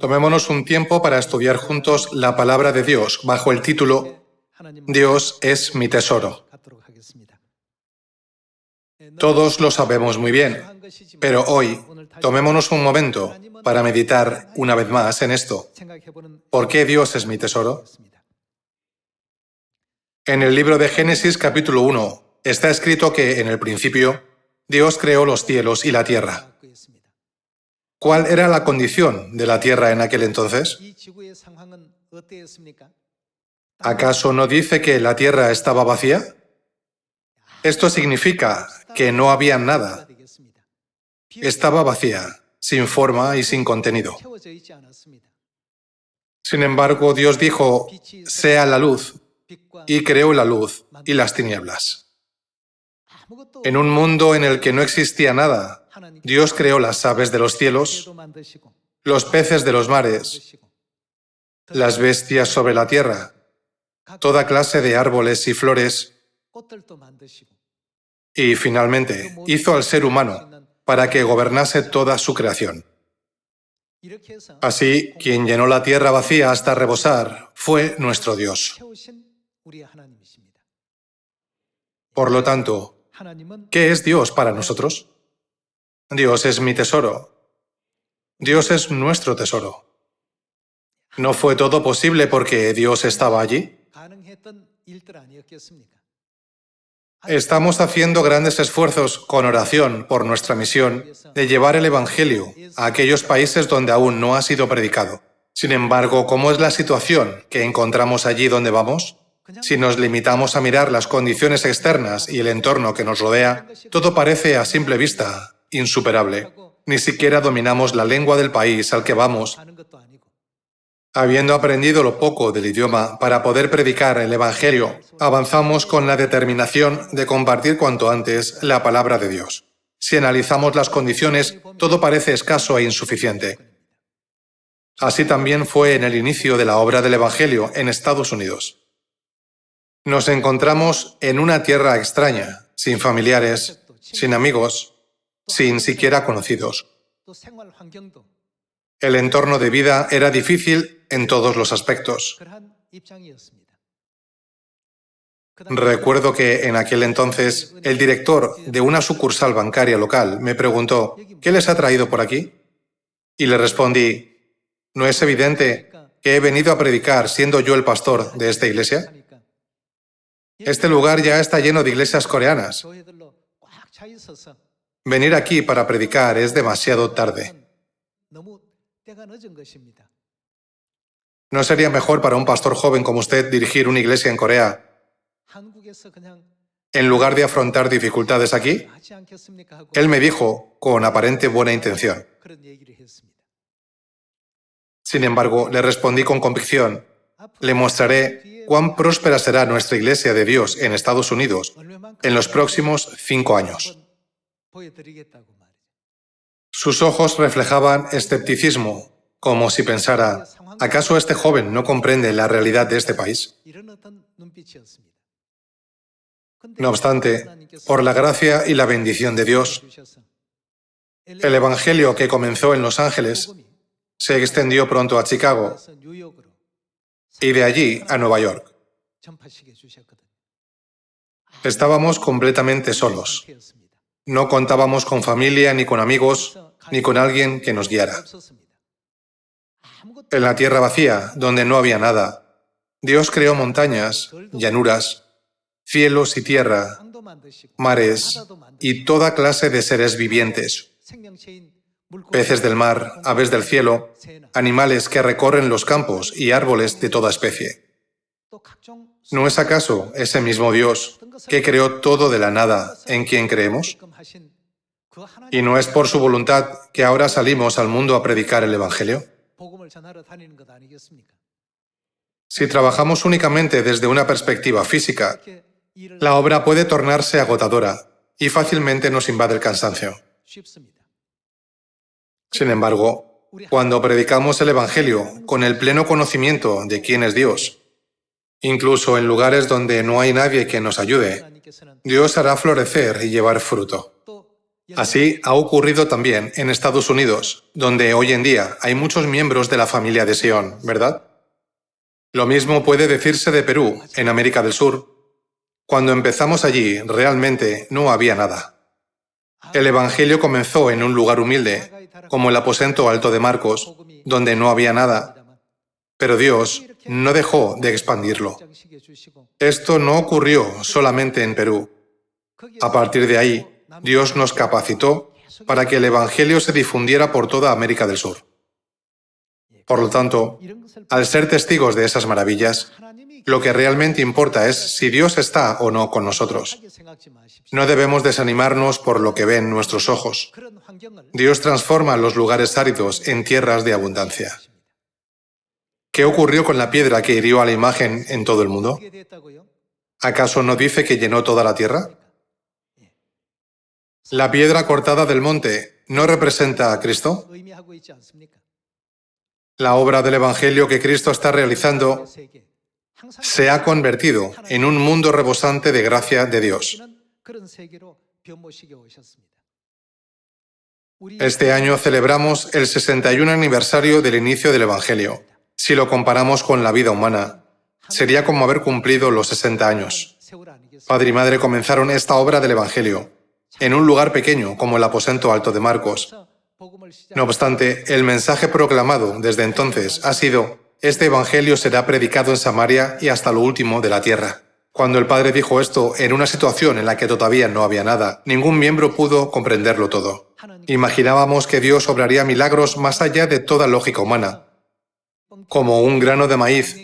Tomémonos un tiempo para estudiar juntos la palabra de Dios bajo el título Dios es mi tesoro. Todos lo sabemos muy bien, pero hoy tomémonos un momento para meditar una vez más en esto. ¿Por qué Dios es mi tesoro? En el libro de Génesis capítulo 1 está escrito que en el principio Dios creó los cielos y la tierra. ¿Cuál era la condición de la tierra en aquel entonces? ¿Acaso no dice que la tierra estaba vacía? Esto significa que no había nada. Estaba vacía, sin forma y sin contenido. Sin embargo, Dios dijo, sea la luz, y creó la luz y las tinieblas. En un mundo en el que no existía nada, Dios creó las aves de los cielos, los peces de los mares, las bestias sobre la tierra, toda clase de árboles y flores, y finalmente hizo al ser humano para que gobernase toda su creación. Así, quien llenó la tierra vacía hasta rebosar fue nuestro Dios. Por lo tanto, ¿qué es Dios para nosotros? Dios es mi tesoro. Dios es nuestro tesoro. ¿No fue todo posible porque Dios estaba allí? Estamos haciendo grandes esfuerzos con oración por nuestra misión de llevar el Evangelio a aquellos países donde aún no ha sido predicado. Sin embargo, ¿cómo es la situación que encontramos allí donde vamos? Si nos limitamos a mirar las condiciones externas y el entorno que nos rodea, todo parece a simple vista insuperable. Ni siquiera dominamos la lengua del país al que vamos. Habiendo aprendido lo poco del idioma para poder predicar el Evangelio, avanzamos con la determinación de compartir cuanto antes la palabra de Dios. Si analizamos las condiciones, todo parece escaso e insuficiente. Así también fue en el inicio de la obra del Evangelio en Estados Unidos. Nos encontramos en una tierra extraña, sin familiares, sin amigos, sin siquiera conocidos. El entorno de vida era difícil en todos los aspectos. Recuerdo que en aquel entonces el director de una sucursal bancaria local me preguntó, ¿qué les ha traído por aquí? Y le respondí, ¿no es evidente que he venido a predicar siendo yo el pastor de esta iglesia? Este lugar ya está lleno de iglesias coreanas. Venir aquí para predicar es demasiado tarde. ¿No sería mejor para un pastor joven como usted dirigir una iglesia en Corea en lugar de afrontar dificultades aquí? Él me dijo con aparente buena intención. Sin embargo, le respondí con convicción, le mostraré cuán próspera será nuestra iglesia de Dios en Estados Unidos en los próximos 5 años. Sus ojos reflejaban escepticismo, como si pensara, ¿acaso este joven no comprende la realidad de este país? No obstante, por la gracia y la bendición de Dios, el Evangelio que comenzó en Los Ángeles se extendió pronto a Chicago y de allí a Nueva York. Estábamos completamente solos. No contábamos con familia, ni con amigos, ni con alguien que nos guiara. En la tierra vacía, donde no había nada, Dios creó montañas, llanuras, cielos y tierra, mares y toda clase de seres vivientes, peces del mar, aves del cielo, animales que recorren los campos y árboles de toda especie. ¿No es acaso ese mismo Dios que creó todo de la nada en quien creemos? ¿Y no es por su voluntad que ahora salimos al mundo a predicar el Evangelio? Si trabajamos únicamente desde una perspectiva física, la obra puede tornarse agotadora y fácilmente nos invade el cansancio. Sin embargo, cuando predicamos el Evangelio con el pleno conocimiento de quién es Dios, incluso en lugares donde no hay nadie que nos ayude, Dios hará florecer y llevar fruto. Así ha ocurrido también en Estados Unidos, donde hoy en día hay muchos miembros de la familia de Sion, ¿verdad? Lo mismo puede decirse de Perú, en América del Sur. Cuando empezamos allí, realmente no había nada. El Evangelio comenzó en un lugar humilde, como el aposento alto de Marcos, donde no había nada, pero Dios no dejó de expandirlo. Esto no ocurrió solamente en Perú. A partir de ahí, Dios nos capacitó para que el Evangelio se difundiera por toda América del Sur. Por lo tanto, al ser testigos de esas maravillas, lo que realmente importa es si Dios está o no con nosotros. No debemos desanimarnos por lo que ven nuestros ojos. Dios transforma los lugares áridos en tierras de abundancia. ¿Qué ocurrió con la piedra que hirió a la imagen en todo el mundo? ¿Acaso no dice que llenó toda la tierra? ¿La piedra cortada del monte no representa a Cristo? La obra del Evangelio que Cristo está realizando se ha convertido en un mundo rebosante de gracia de Dios. Este año celebramos el 61 aniversario del inicio del Evangelio. Si lo comparamos con la vida humana, sería como haber cumplido los 60 años. Padre y madre comenzaron esta obra del Evangelio en un lugar pequeño como el aposento alto de Marcos. No obstante, el mensaje proclamado desde entonces ha sido: este Evangelio será predicado en Samaria y hasta lo último de la tierra. Cuando el Padre dijo esto en una situación en la que todavía no había nada, ningún miembro pudo comprenderlo todo. Imaginábamos que Dios obraría milagros más allá de toda lógica humana, como un grano de maíz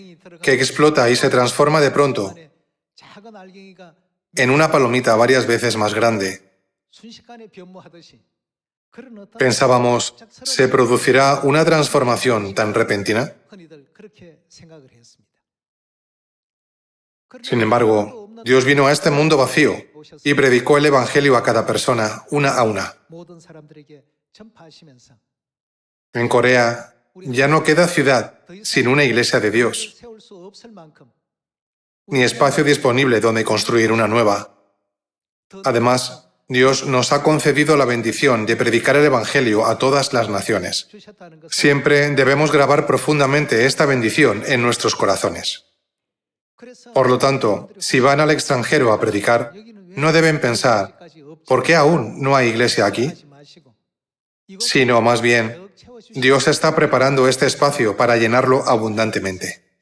que explota y se transforma de pronto en una palomita varias veces más grande. Pensábamos, ¿se producirá una transformación tan repentina? Sin embargo, Dios vino a este mundo vacío y predicó el Evangelio a cada persona, una a una. En Corea ya no queda ciudad sin una iglesia de Dios, ni espacio disponible donde construir una nueva. Además, Dios nos ha concedido la bendición de predicar el Evangelio a todas las naciones. Siempre debemos grabar profundamente esta bendición en nuestros corazones. Por lo tanto, si van al extranjero a predicar, no deben pensar, ¿por qué aún no hay iglesia aquí? Sino más bien, Dios está preparando este espacio para llenarlo abundantemente.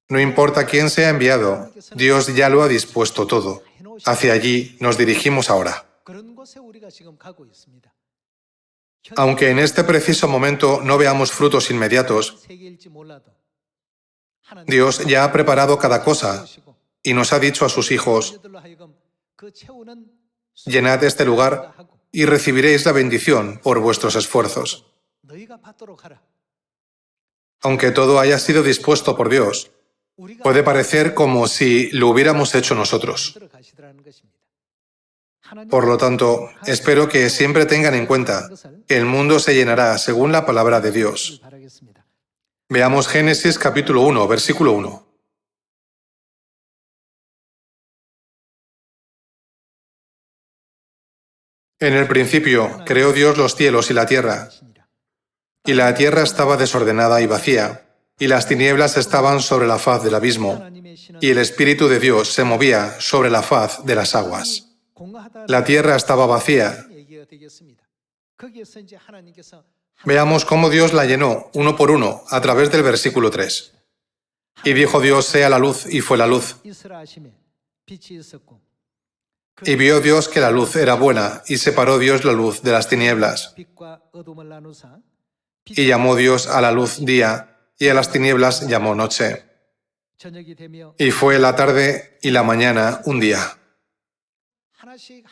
No importa quién sea enviado, Dios ya lo ha dispuesto todo. Hacia allí nos dirigimos ahora. Aunque en este preciso momento no veamos frutos inmediatos, Dios ya ha preparado cada cosa y nos ha dicho a sus hijos: llenad este lugar y recibiréis la bendición por vuestros esfuerzos. Aunque todo haya sido dispuesto por Dios, puede parecer como si lo hubiéramos hecho nosotros. Por lo tanto, espero que siempre tengan en cuenta que el mundo se llenará según la palabra de Dios. Veamos Génesis capítulo 1, versículo 1. En el principio creó Dios los cielos y la tierra estaba desordenada y vacía, y las tinieblas estaban sobre la faz del abismo, y el Espíritu de Dios se movía sobre la faz de las aguas. La tierra estaba vacía. Veamos cómo Dios la llenó, uno por uno, a través del versículo 3. Y dijo Dios: sea la luz, y fue la luz. Y vio Dios que la luz era buena, y separó Dios la luz de las tinieblas. Y llamó Dios a la luz día, y a las tinieblas llamó noche. Y fue la tarde y la mañana un día.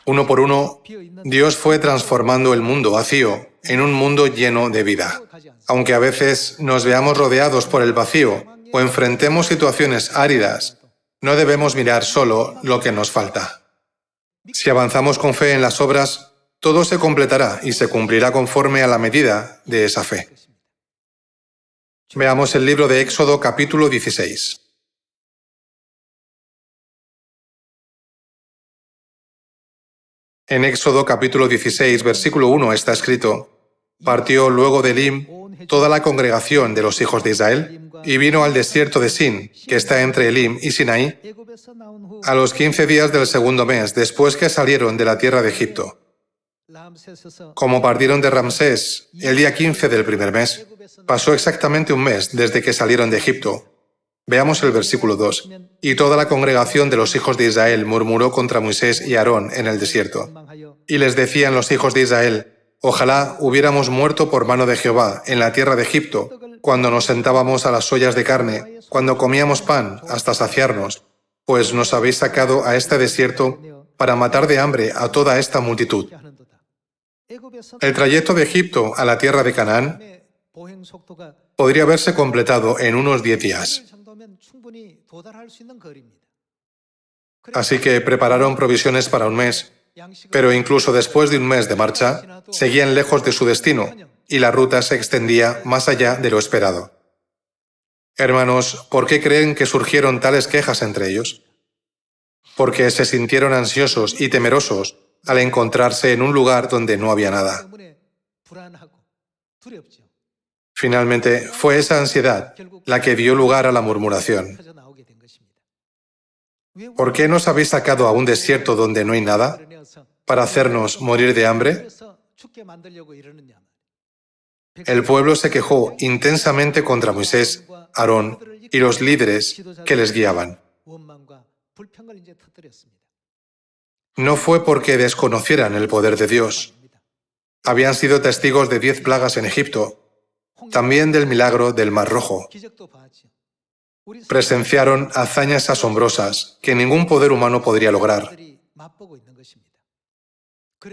Uno por uno, Dios fue transformando el mundo vacío en un mundo lleno de vida. Aunque a veces nos veamos rodeados por el vacío o enfrentemos situaciones áridas, no debemos mirar solo lo que nos falta. Si avanzamos con fe en las obras, todo se completará y se cumplirá conforme a la medida de esa fe. Veamos el libro de Éxodo capítulo 16. En Éxodo capítulo 16, versículo 1 está escrito: partió luego de Elim toda la congregación de los hijos de Israel y vino al desierto de Sin, que está entre Elim y Sinaí, a los 15 días del segundo mes, después que salieron de la tierra de Egipto. Como partieron de Ramsés el día 15 del primer mes, pasó exactamente un mes desde que salieron de Egipto. Veamos el versículo 2. Y toda la congregación de los hijos de Israel murmuró contra Moisés y Aarón en el desierto. Y les decían los hijos de Israel: ojalá hubiéramos muerto por mano de Jehová en la tierra de Egipto, cuando nos sentábamos a las ollas de carne, cuando comíamos pan hasta saciarnos, pues nos habéis sacado a este desierto para matar de hambre a toda esta multitud. El trayecto de Egipto a la tierra de Canaán podría haberse completado en unos 10 días. Así que prepararon provisiones para un mes, pero incluso después de un mes de marcha, seguían lejos de su destino y la ruta se extendía más allá de lo esperado. Hermanos, ¿por qué creen que surgieron tales quejas entre ellos? Porque se sintieron ansiosos y temerosos al encontrarse en un lugar donde no había nada. Finalmente, fue esa ansiedad la que dio lugar a la murmuración. ¿Por qué nos habéis sacado a un desierto donde no hay nada? ¿Para hacernos morir de hambre? El pueblo se quejó intensamente contra Moisés, Aarón y los líderes que les guiaban. No fue porque desconocieran el poder de Dios. Habían sido testigos de 10 plagas en Egipto, también del milagro del Mar Rojo. Presenciaron hazañas asombrosas que ningún poder humano podría lograr.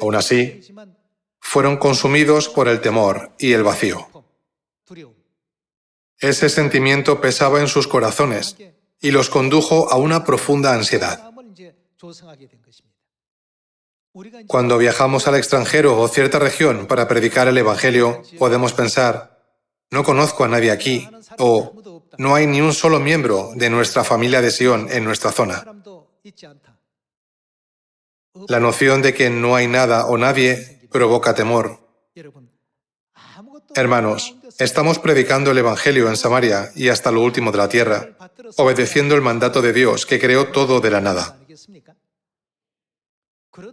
Aún así, fueron consumidos por el temor y el vacío. Ese sentimiento pesaba en sus corazones y los condujo a una profunda ansiedad. Cuando viajamos al extranjero o cierta región para predicar el Evangelio, podemos pensar: no conozco a nadie aquí, o no hay ni un solo miembro de nuestra familia de Sion en nuestra zona. La noción de que no hay nada o nadie provoca temor. Hermanos, estamos predicando el Evangelio en Samaria y hasta lo último de la tierra, obedeciendo el mandato de Dios que creó todo de la nada.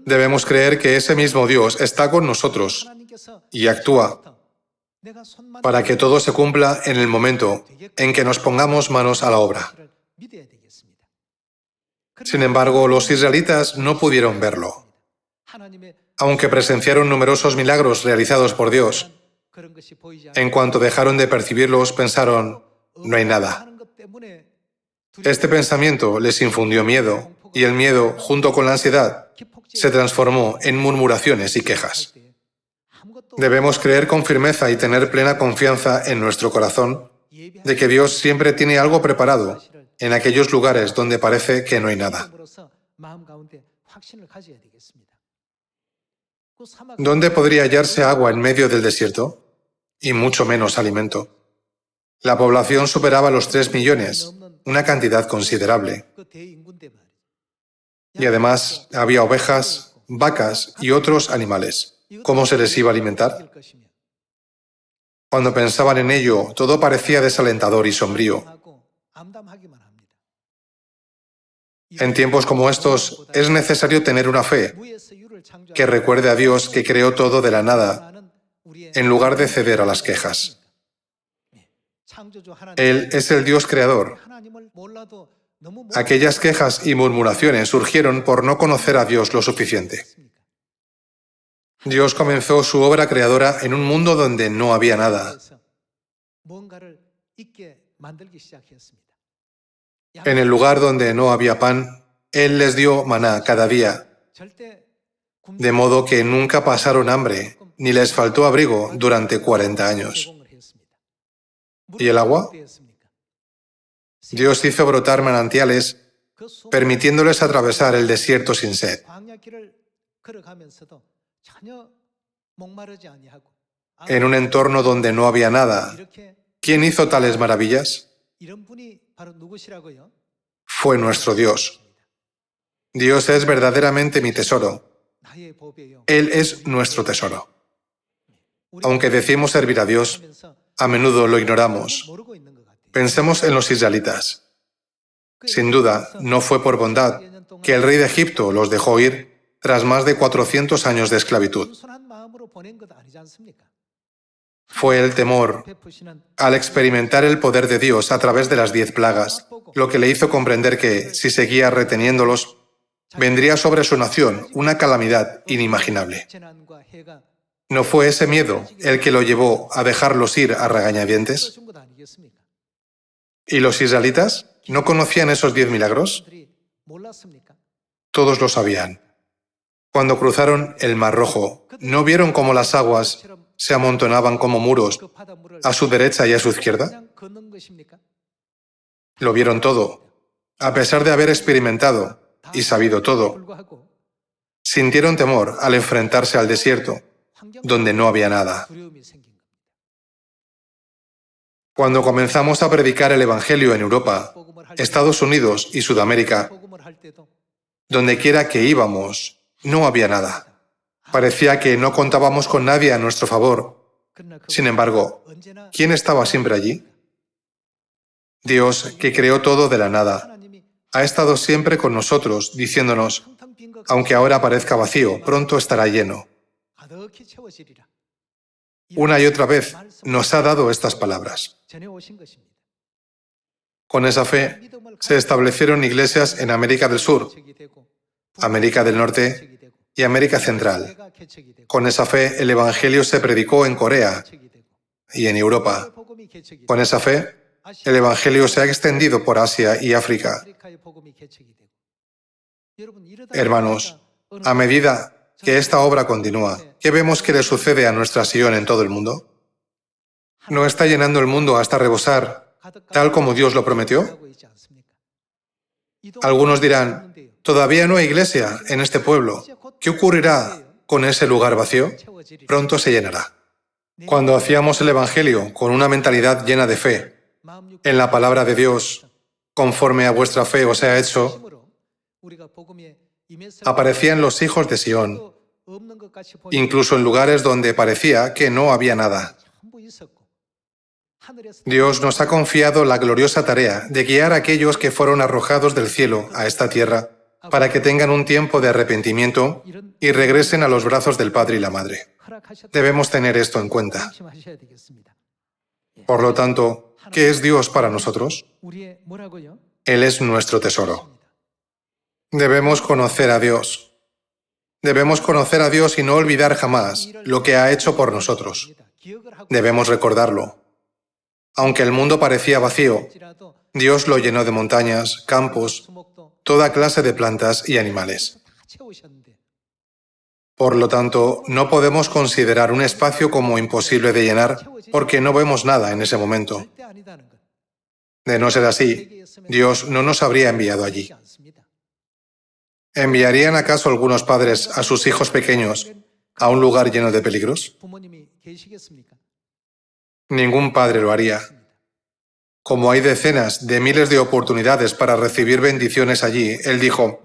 Debemos creer que ese mismo Dios está con nosotros y actúa para que todo se cumpla en el momento en que nos pongamos manos a la obra. Sin embargo, los israelitas no pudieron verlo. Aunque presenciaron numerosos milagros realizados por Dios, en cuanto dejaron de percibirlos, pensaron: no hay nada. Este pensamiento les infundió miedo, y el miedo, junto con la ansiedad, se transformó en murmuraciones y quejas. Debemos creer con firmeza y tener plena confianza en nuestro corazón de que Dios siempre tiene algo preparado en aquellos lugares donde parece que no hay nada. ¿Dónde podría hallarse agua en medio del desierto? Y mucho menos alimento. La población superaba los 3 millones, una cantidad considerable. Y además había ovejas, vacas y otros animales. ¿Cómo se les iba a alimentar? Cuando pensaban en ello, todo parecía desalentador y sombrío. En tiempos como estos, es necesario tener una fe que recuerde a Dios que creó todo de la nada, en lugar de ceder a las quejas. Él es el Dios creador. Aquellas quejas y murmuraciones surgieron por no conocer a Dios lo suficiente. Dios comenzó su obra creadora en un mundo donde no había nada. En el lugar donde no había pan, Él les dio maná cada día, de modo que nunca pasaron hambre, ni les faltó abrigo durante 40 años. ¿Y el agua? Dios hizo brotar manantiales, permitiéndoles atravesar el desierto sin sed. En un entorno donde no había nada, ¿quién hizo tales maravillas? Fue nuestro Dios. Dios es verdaderamente mi tesoro, Él es nuestro tesoro. Aunque decimos servir a Dios, a menudo lo ignoramos. Pensemos en los israelitas. Sin duda, no fue por bondad que el rey de Egipto los dejó ir tras más de 400 años de esclavitud. Fue el temor al experimentar el poder de Dios a través de las 10 plagas, lo que le hizo comprender que, si seguía reteniéndolos, vendría sobre su nación una calamidad inimaginable. ¿No fue ese miedo el que lo llevó a dejarlos ir a regañadientes? ¿Y los israelitas no conocían esos 10 milagros? Todos lo sabían. Cuando cruzaron el Mar Rojo, ¿no vieron cómo las aguas se amontonaban como muros a su derecha y a su izquierda? Lo vieron todo. A pesar de haber experimentado y sabido todo, sintieron temor al enfrentarse al desierto, donde no había nada. Cuando comenzamos a predicar el Evangelio en Europa, Estados Unidos y Sudamérica, donde quiera que íbamos, no había nada. Parecía que no contábamos con nadie a nuestro favor. Sin embargo, ¿quién estaba siempre allí? Dios, que creó todo de la nada, ha estado siempre con nosotros, diciéndonos, aunque ahora parezca vacío, pronto estará lleno. Una y otra vez nos ha dado estas palabras. Con esa fe se establecieron iglesias en América del Sur, América del Norte y América Central. Con esa fe el Evangelio se predicó en Corea y en Europa. Con esa fe el Evangelio se ha extendido por Asia y África. Hermanos, a medida que esta obra continúa, ¿qué vemos que le sucede a nuestra Sion en todo el mundo? ¿No está llenando el mundo hasta rebosar, tal como Dios lo prometió? Algunos dirán, todavía no hay iglesia en este pueblo. ¿Qué ocurrirá con ese lugar vacío? Pronto se llenará. Cuando hacíamos el Evangelio con una mentalidad llena de fe, en la palabra de Dios, conforme a vuestra fe os ha hecho, aparecían los hijos de Sión, incluso en lugares donde parecía que no había nada. Dios nos ha confiado la gloriosa tarea de guiar a aquellos que fueron arrojados del cielo a esta tierra para que tengan un tiempo de arrepentimiento y regresen a los brazos del Padre y la Madre. Debemos tener esto en cuenta. Por lo tanto, ¿qué es Dios para nosotros? Él es nuestro tesoro. Debemos conocer a Dios. Debemos conocer a Dios y no olvidar jamás lo que ha hecho por nosotros. Debemos recordarlo. Aunque el mundo parecía vacío, Dios lo llenó de montañas, campos, toda clase de plantas y animales. Por lo tanto, no podemos considerar un espacio como imposible de llenar porque no vemos nada en ese momento. De no ser así, Dios no nos habría enviado allí. ¿Enviarían acaso algunos padres a sus hijos pequeños a un lugar lleno de peligros? Ningún padre lo haría. Como hay decenas de miles de oportunidades para recibir bendiciones allí, Él dijo,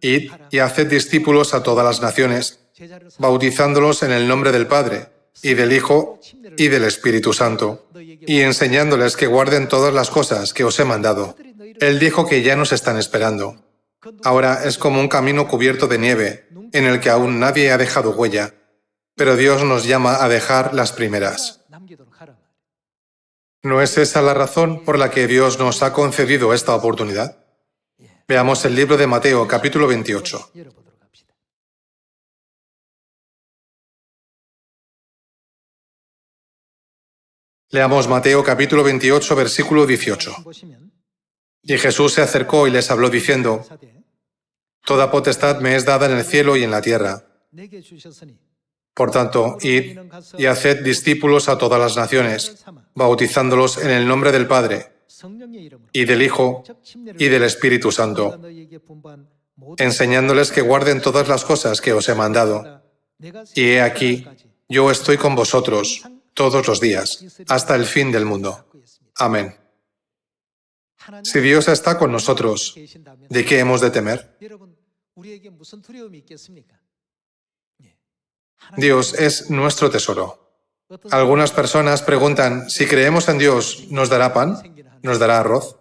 id y haced discípulos a todas las naciones, bautizándolos en el nombre del Padre, y del Hijo, y del Espíritu Santo, y enseñándoles que guarden todas las cosas que os he mandado. Él dijo que ya nos están esperando. Ahora es como un camino cubierto de nieve, en el que aún nadie ha dejado huella, pero Dios nos llama a dejar las primeras. ¿No es esa la razón por la que Dios nos ha concedido esta oportunidad? Veamos el libro de Mateo, capítulo 28. Leamos Mateo, capítulo 28, versículo 18. Y Jesús se acercó y les habló diciendo, toda potestad me es dada en el cielo y en la tierra. Por tanto, id y haced discípulos a todas las naciones, bautizándolos en el nombre del Padre, y del Hijo, y del Espíritu Santo, enseñándoles que guarden todas las cosas que os he mandado. Y he aquí, yo estoy con vosotros todos los días, hasta el fin del mundo. Amén. Si Dios está con nosotros, ¿de qué hemos de temer? Dios es nuestro tesoro. Algunas personas preguntan, si creemos en Dios, ¿nos dará pan? ¿Nos dará arroz?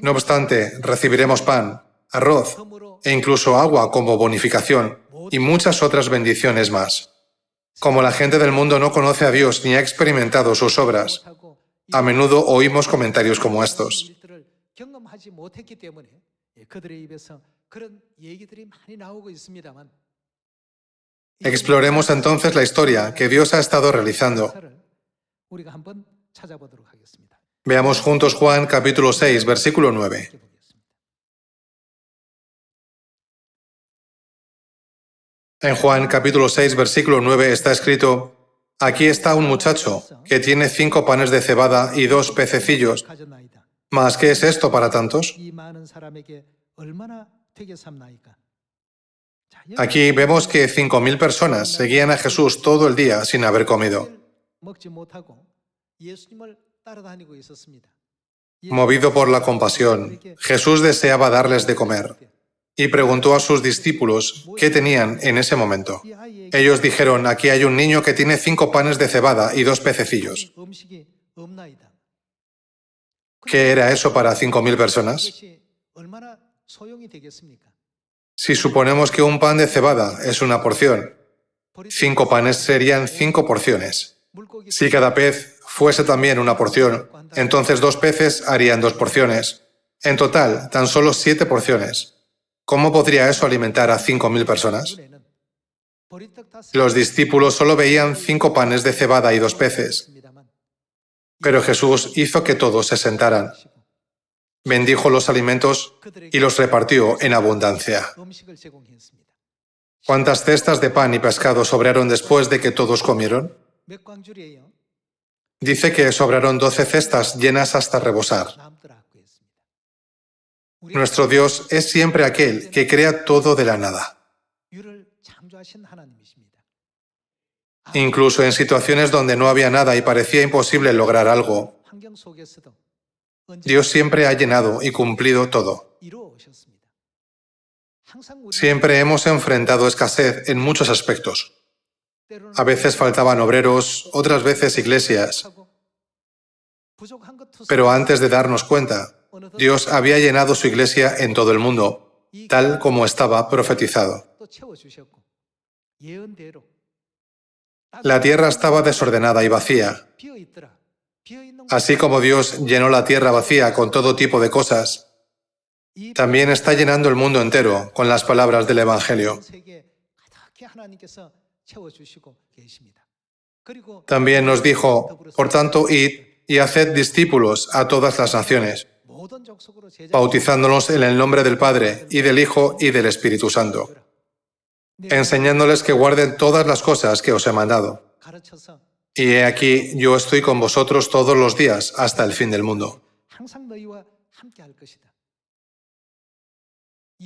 No obstante, recibiremos pan, arroz e incluso agua como bonificación y muchas otras bendiciones más. Como la gente del mundo no conoce a Dios ni ha experimentado sus obras, a menudo oímos comentarios como estos. Exploremos entonces la historia que Dios ha estado realizando. Veamos juntos Juan capítulo 6, versículo 9. En Juan capítulo 6, versículo 9 está escrito, aquí está un muchacho que tiene 5 panes de cebada y 2 pececillos. ¿Mas qué es esto para tantos? Aquí vemos que 5.000 personas seguían a Jesús todo el día sin haber comido. Movido por la compasión, Jesús deseaba darles de comer y preguntó a sus discípulos qué tenían en ese momento. Ellos dijeron, aquí hay un niño que tiene 5 panes de cebada y 2 pececillos. ¿Qué era eso para 5.000 personas? Si suponemos que un pan de cebada es una porción, 5 panes serían 5 porciones. Si cada pez fuese también una porción, entonces 2 peces harían 2 porciones. En total, tan solo 7 porciones. ¿Cómo podría eso alimentar a 5.000 personas? Los discípulos solo veían 5 panes de cebada y 2 peces. Pero Jesús hizo que todos se sentaran. Bendijo los alimentos y los repartió en abundancia. ¿Cuántas cestas de pan y pescado sobraron después de que todos comieron? Dice que sobraron 12 cestas llenas hasta rebosar. Nuestro Dios es siempre aquel que crea todo de la nada. Incluso en situaciones donde no había nada y parecía imposible lograr algo, Dios siempre ha llenado y cumplido todo. Siempre hemos enfrentado escasez en muchos aspectos. A veces faltaban obreros, otras veces iglesias. Pero antes de darnos cuenta, Dios había llenado su iglesia en todo el mundo, tal como estaba profetizado. La tierra estaba desordenada y vacía. Así como Dios llenó la tierra vacía con todo tipo de cosas, también está llenando el mundo entero con las palabras del Evangelio. También nos dijo, por tanto, id y haced discípulos a todas las naciones, bautizándolos en el nombre del Padre, y del Hijo, y del Espíritu Santo, enseñándoles que guarden todas las cosas que os he mandado. Y he aquí, yo estoy con vosotros todos los días hasta el fin del mundo.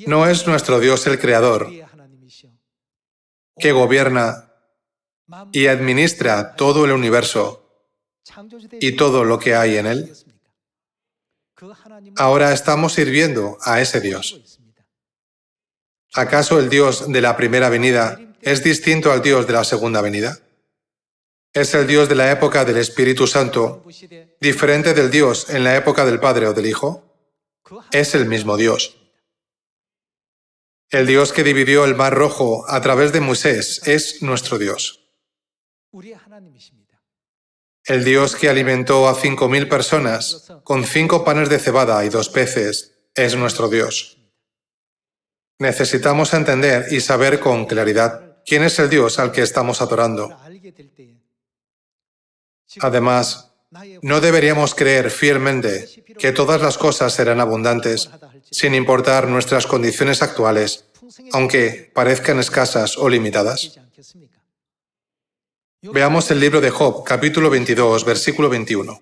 ¿No es nuestro Dios el Creador, que gobierna y administra todo el universo y todo lo que hay en él? Ahora estamos sirviendo a ese Dios. ¿Acaso el Dios de la primera venida es distinto al Dios de la segunda venida? ¿Es el Dios de la época del Espíritu Santo diferente del Dios en la época del Padre o del Hijo? Es el mismo Dios. El Dios que dividió el Mar Rojo a través de Moisés es nuestro Dios. El Dios que alimentó a 5.000 personas con 5 panes de cebada y 2 peces es nuestro Dios. Necesitamos entender y saber con claridad quién es el Dios al que estamos adorando. Además, no deberíamos creer fielmente que todas las cosas serán abundantes, sin importar nuestras condiciones actuales, aunque parezcan escasas o limitadas. Veamos el libro de Job, capítulo 22, versículo 21.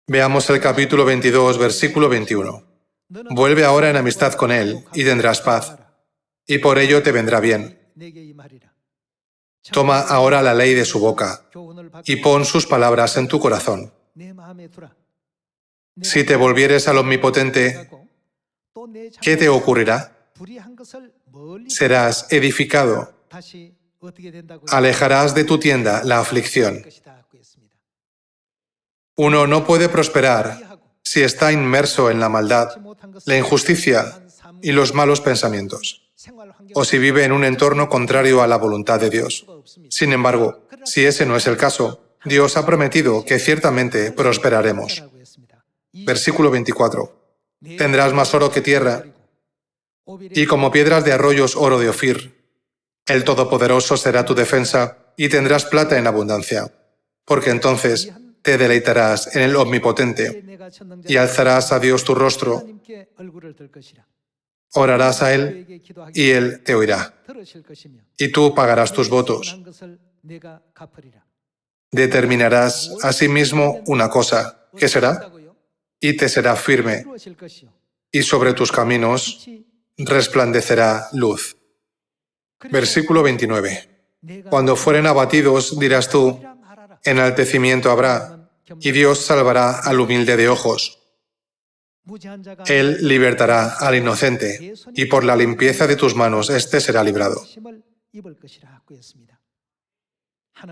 Veamos el capítulo 22, versículo 21. Vuelve ahora en amistad con él y tendrás paz, y por ello te vendrá bien. Toma ahora la ley de su boca y pon sus palabras en tu corazón. Si te volvieres al Omnipotente, ¿qué te ocurrirá? Serás edificado. Alejarás de tu tienda la aflicción. Uno no puede prosperar si está inmerso en la maldad, la injusticia y los malos pensamientos, o si vive en un entorno contrario a la voluntad de Dios. Sin embargo, si ese no es el caso, Dios ha prometido que ciertamente prosperaremos. Versículo 24. Tendrás más oro que tierra, y como piedras de arroyos oro de Ofir. El Todopoderoso será tu defensa, y tendrás plata en abundancia, porque entonces te deleitarás en el Omnipotente, y alzarás a Dios tu rostro, orarás a Él, y Él te oirá, y tú pagarás tus votos. Determinarás asimismo una cosa, ¿qué será? Y te será firme, y sobre tus caminos resplandecerá luz. Versículo 29. Cuando fueren abatidos, dirás tú, enaltecimiento habrá, y Dios salvará al humilde de ojos. Él libertará al inocente, y por la limpieza de tus manos éste será librado.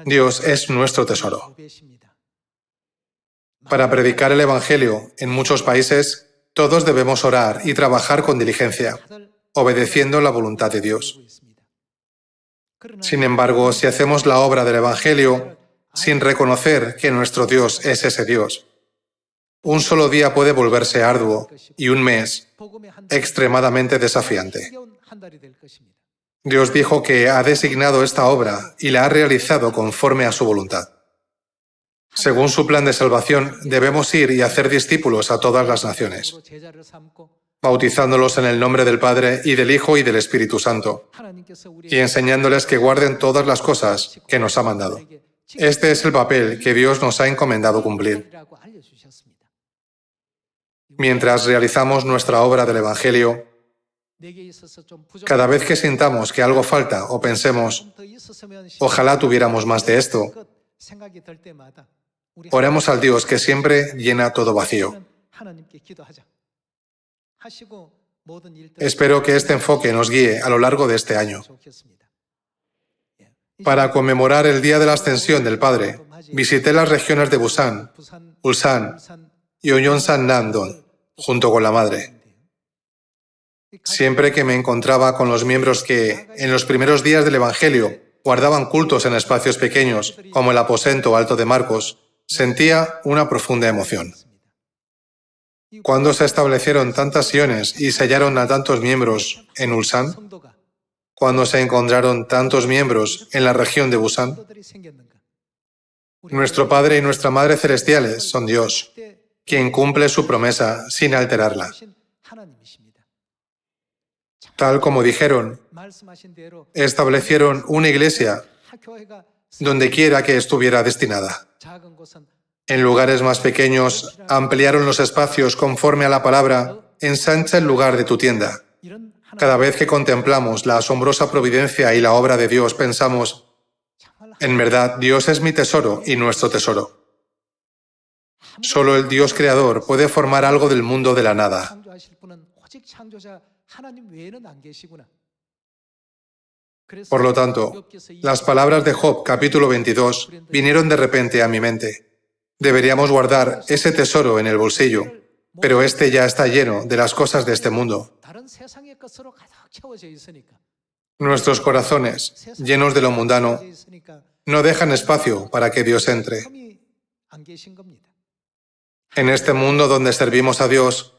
Dios es nuestro tesoro. Para predicar el Evangelio en muchos países, todos debemos orar y trabajar con diligencia, obedeciendo la voluntad de Dios. Sin embargo, si hacemos la obra del Evangelio sin reconocer que nuestro Dios es ese Dios, un solo día puede volverse arduo y un mes extremadamente desafiante. Dios dijo que ha designado esta obra y la ha realizado conforme a su voluntad. Según su plan de salvación, debemos ir y hacer discípulos a todas las naciones, bautizándolos en el nombre del Padre y del Hijo y del Espíritu Santo, y enseñándoles que guarden todas las cosas que nos ha mandado. Este es el papel que Dios nos ha encomendado cumplir. Mientras realizamos nuestra obra del Evangelio, cada vez que sintamos que algo falta o pensemos, ojalá tuviéramos más de esto, oremos al Dios que siempre llena todo vacío. Espero que este enfoque nos guíe a lo largo de este año. Para conmemorar el Día de la Ascensión del Padre, visité las regiones de Busan, Ulsan y Uyeonsan-Namdong, junto con la Madre. Siempre que me encontraba con los miembros que, en los primeros días del Evangelio, guardaban cultos en espacios pequeños, como el aposento alto de Marcos, sentía una profunda emoción. ¿Cuándo se establecieron tantas siones y sellaron a tantos miembros en Ulsan? ¿Cuándo se encontraron tantos miembros en la región de Busan? Nuestro Padre y nuestra Madre celestiales son Dios, quien cumple su promesa sin alterarla. Tal como dijeron, establecieron una iglesia donde quiera que estuviera destinada. En lugares más pequeños, ampliaron los espacios conforme a la palabra, ensancha el lugar de tu tienda. Cada vez que contemplamos la asombrosa providencia y la obra de Dios, pensamos, en verdad, Dios es mi tesoro y nuestro tesoro. Solo el Dios creador puede formar algo del mundo de la nada. Por lo tanto, las palabras de Job, capítulo 22, vinieron de repente a mi mente. Deberíamos guardar ese tesoro en el bolsillo, pero este ya está lleno de las cosas de este mundo. Nuestros corazones, llenos de lo mundano, no dejan espacio para que Dios entre. En este mundo donde servimos a Dios,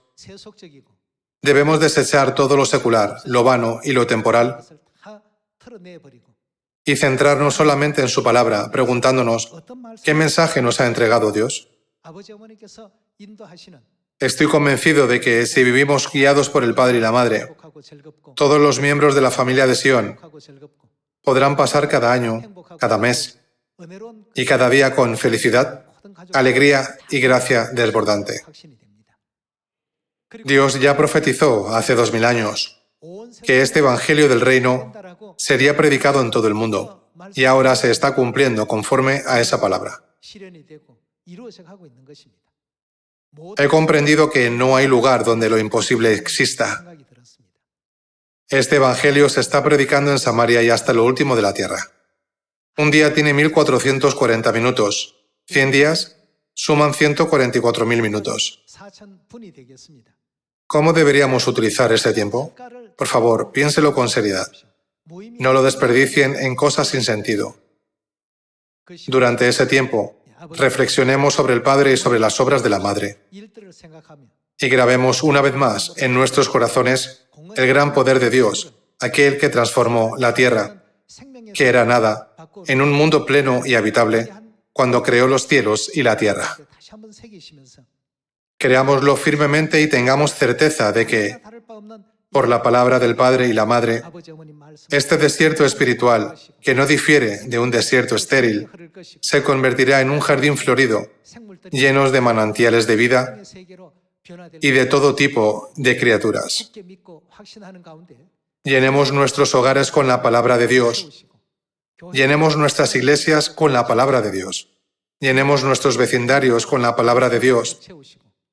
debemos desechar todo lo secular, lo vano y lo temporal y centrarnos solamente en su palabra, preguntándonos, ¿qué mensaje nos ha entregado Dios? Estoy convencido de que si vivimos guiados por el Padre y la Madre, todos los miembros de la familia de Sion podrán pasar cada año, cada mes y cada día con felicidad, alegría y gracia desbordante. Dios ya profetizó hace 2000 años que este Evangelio del Reino sería predicado en todo el mundo y ahora se está cumpliendo conforme a esa palabra. He comprendido que no hay lugar donde lo imposible exista. Este evangelio se está predicando en Samaria y hasta lo último de la tierra. Un día tiene 1440 minutos. 100 días suman 144.000 minutos. ¿Cómo deberíamos utilizar ese tiempo? Por favor, piénselo con seriedad. No lo desperdicien en cosas sin sentido. Durante ese tiempo, reflexionemos sobre el Padre y sobre las obras de la Madre. Y grabemos una vez más en nuestros corazones el gran poder de Dios, aquel que transformó la tierra, que era nada, en un mundo pleno y habitable, cuando creó los cielos y la tierra. Creámoslo firmemente y tengamos certeza de que, por la palabra del Padre y la Madre, este desierto espiritual, que no difiere de un desierto estéril, se convertirá en un jardín florido, llenos de manantiales de vida y de todo tipo de criaturas. Llenemos nuestros hogares con la palabra de Dios. Llenemos nuestras iglesias con la palabra de Dios. Llenemos nuestros vecindarios con la palabra de Dios.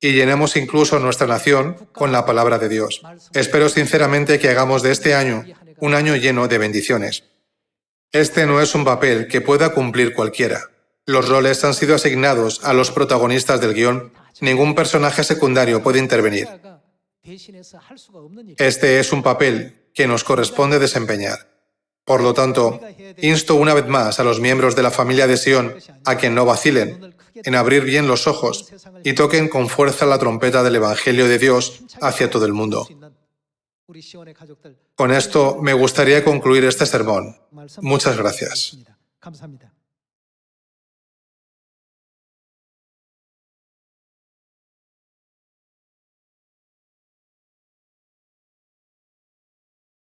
Y llenemos incluso nuestra nación con la palabra de Dios. Espero sinceramente que hagamos de este año un año lleno de bendiciones. Este no es un papel que pueda cumplir cualquiera. Los roles han sido asignados a los protagonistas del guión. Ningún personaje secundario puede intervenir. Este es un papel que nos corresponde desempeñar. Por lo tanto, insto una vez más a los miembros de la familia de Sion a que no vacilen, en abrir bien los ojos y toquen con fuerza la trompeta del Evangelio de Dios hacia todo el mundo. Con esto me gustaría concluir este sermón. Muchas gracias.